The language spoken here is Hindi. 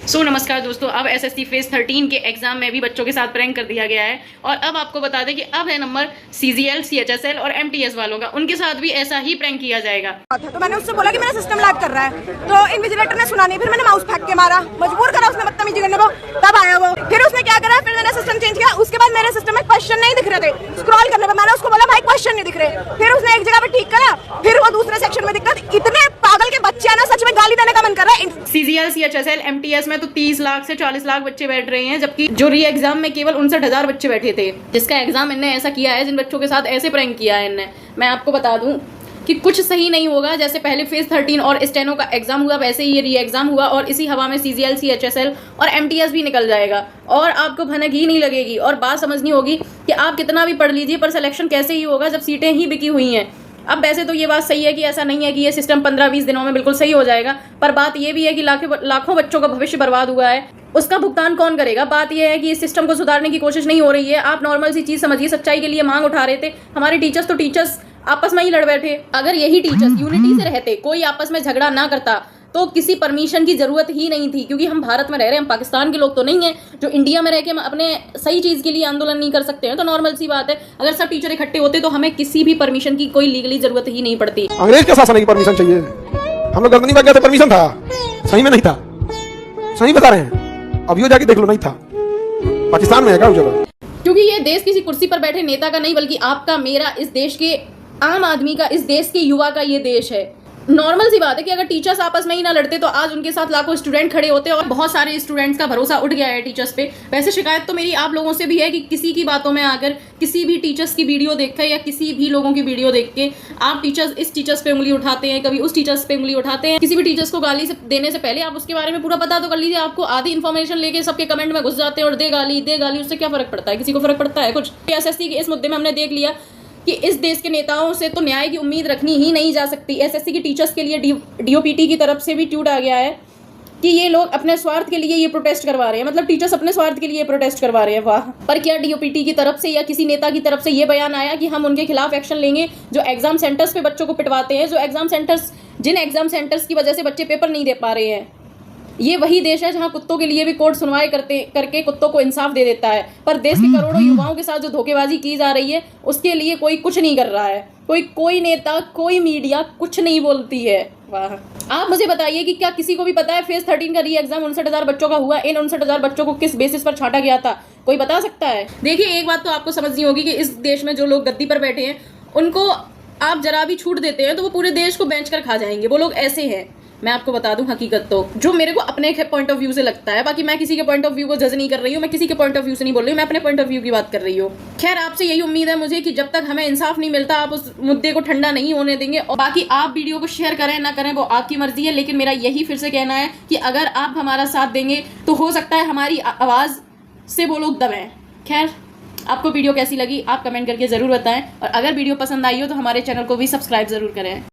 नमस्कार दोस्तों, अब एसएससी फेज 13 के एग्जाम में भी बच्चों के साथ प्रैंक कर दिया गया है। और अब आपको बता दें कि अब है नंबर सीजीएल, सीएचएसएल और एमटीएस वालों का, उनके साथ भी ऐसा ही प्रैंक किया जाएगा। तो मैंने उससे बोला कि मेरा सिस्टम लैग कर रहा है, तो इन्विजिलेटर ने सुना नहीं, फिर मैंने माउस फेंक के मारा, मजबूर करा उसने बदतमीजी करने को, तब आया वो। फिर उसने क्या करा, फिर मैंने सिस्टम चेंज किया। उसके बाद मेरे सिस्टम में क्वेश्चन नहीं दिख रहे थे, स्क्रॉल करने पर मैंने उसको बोला भाई क्वेश्चन नहीं दिख रहे, फिर उसने एक जगह पे ठीक करा, फिर वो दूसरे सेक्शन में दिक्कत। इतने पागल के बच्चे ना, सच में गाली देने का मन कर रहा है। सीजीएल, सीएचएसएल, एमटीएस में तो 30 लाख से 40 लाख बच्चे बैठ रहे हैं, जबकि जो री एग्जाम में केवल 59,000 बच्चे बैठे थे। जिसका एग्जाम इनने ऐसा किया है, जिन बच्चों के साथ ऐसे प्रैंक किया है इनने, मैं आपको बता दूं कि कुछ सही नहीं होगा। जैसे पहले फेज 13 और स्टेनो का एग्जाम हुआ, वैसे ही ये री एग्जाम हुआ और इसी हवा में सीजीएल, सीएचएसएल और एमटीएस भी निकल जाएगा और आपको भनक ही नहीं लगेगी। और बात समझनी होगी कि आप कितना भी पढ़ लीजिए, पर सिलेक्शन कैसे ही होगा जब सीटें ही बिकी हुई हैं। अब वैसे तो ये बात सही है कि ऐसा नहीं है कि ये सिस्टम 15-20 दिनों में बिल्कुल सही हो जाएगा, पर बात ये भी है कि लाखों बच्चों का भविष्य बर्बाद हुआ है, उसका भुगतान कौन करेगा। बात यह है कि इस सिस्टम को सुधारने की कोशिश नहीं हो रही है। आप नॉर्मल सी चीज़ समझिए, सच्चाई के लिए मांग उठा रहे थे हमारे टीचर्स आपस में ही लड़ बैठे। अगर यही टीचर्स यूनिटी से रहते, कोई आपस में झगड़ा ना करता, तो किसी परमिशन की जरूरत ही नहीं थी। क्योंकि हम भारत में रह रहे हैं, हम पाकिस्तान के लोग तो नहीं हैं जो इंडिया में रह के अपने सही चीज़ के लिए आंदोलन नहीं कर सकते हैं। तो नॉर्मल सी बात है, अगर सब टीचर इकट्ठे होते तो हमें किसी भी परमिशन की कोई लीगली जरूरत ही नहीं पड़ती। अंग्रेज के शासन की परमिशन चाहिए। हम लोग गर्दनी में गए थे, परमिशन था, सही में नहीं था, सही बता रहे हैं। अभी वो जाके देख लो, नहीं था। पाकिस्तान में है क्या वो जगह? क्योंकि ये देश किसी कुर्सी पर बैठे नेता का नहीं, बल्कि आपका, मेरा, इस देश के आम आदमी का, इस देश के युवा का ये देश है। नॉर्मल सी बात है कि अगर टीचर्स आपस में ही ना लड़ते तो आज उनके साथ लाखों स्टूडेंट खड़े होते और बहुत सारे स्टूडेंट्स का भरोसा उठ गया है टीचर्स पे। वैसे शिकायत तो मेरी आप लोगों से भी है कि किसी की बातों में आकर, किसी भी टीचर्स की वीडियो देखकर या किसी भी लोगों की वीडियो देख के आप इस टीचर्स पे उंगली उठाते हैं, कभी उस टीचर्स पे उंगली उठाते हैं। किसी भी टीचर्स को गाली देने से पहले आप उसके बारे में पूरा पता तो कर लीजिए। आपको आधी इन्फॉर्मेशन लेके सबके कमेंट में घुस जाते हैं और दे गाली, उससे क्या फर्क पड़ता है? किसी को फर्क पड़ता है कुछ? एसएससी के इस मुद्दे में हमने देख लिया कि इस देश के नेताओं से तो न्याय की उम्मीद रखनी ही नहीं जा सकती। एसएससी की टीचर्स के लिए डीओपीटी की तरफ से भी ट्वीट आ गया है कि ये लोग अपने स्वार्थ के लिए ये प्रोटेस्ट करवा रहे हैं। मतलब टीचर्स अपने स्वार्थ के लिए प्रोटेस्ट करवा रहे हैं। वाह! पर क्या डीओपीटी की तरफ से या किसी नेता की तरफ से ये बयान आया कि हम उनके खिलाफ एक्शन लेंगे जो एग्जाम सेंटर्स पे बच्चों को पिटवाते हैं, जिन एग्जाम सेंटर्स की वजह से बच्चे पेपर नहीं दे पा रहे हैं? ये वही देश है जहां कुत्तों के लिए भी कोर्ट सुनवाई करके कुत्तों को इंसाफ दे देता है। पर देश के करोड़ों युवाओं के साथ जो धोखेबाजी की जा रही है, उसके लिए कोई कुछ नहीं कर रहा है। कोई नेता, कोई मीडिया कुछ नहीं बोलती है। वाह! आप मुझे बताइए कि क्या किसी को भी पता है फेज 13 का री एग्जाम 59,000 बच्चों का हुआ? इन 59,000 बच्चों को किस बेसिस पर छांटा गया था? कोई बता सकता है? देखिए, एक बात तो आपको समझनी होगी कि इस देश में जो लोग गद्दी पर बैठे हैं, उनको आप जरा भी छूट देते हैं तो वो पूरे देश को बेंच कर खा जाएंगे। वो लोग ऐसे हैं। मैं आपको बता दूं हकीकत तो, जो मेरे को अपने पॉइंट ऑफ व्यू से लगता है। बाकी मैं किसी के पॉइंट ऑफ व्यू को जज नहीं कर रही हूँ, मैं किसी के पॉइंट ऑफ व्यू से नहीं बोल रही हूँ, मैं अपने पॉइंट ऑफ व्यू की बात कर रही हूँ। खैर, आपसे यही उम्मीद है मुझे कि जब तक हमें इंसाफ नहीं मिलता आप उस मुद्दे को ठंडा नहीं होने देंगे। और बाकी आप वीडियो को शेयर करें ना करें वो आपकी मर्जी है, लेकिन मेरा यही फिर से कहना है कि अगर आप हमारा साथ देंगे तो हो सकता है हमारी आवाज़ से वो लोग दबें। खैर, आपको वीडियो कैसी लगी आप कमेंट करके ज़रूर बताएं, और अगर वीडियो पसंद आई हो तो हमारे चैनल को भी सब्सक्राइब ज़रूर करें।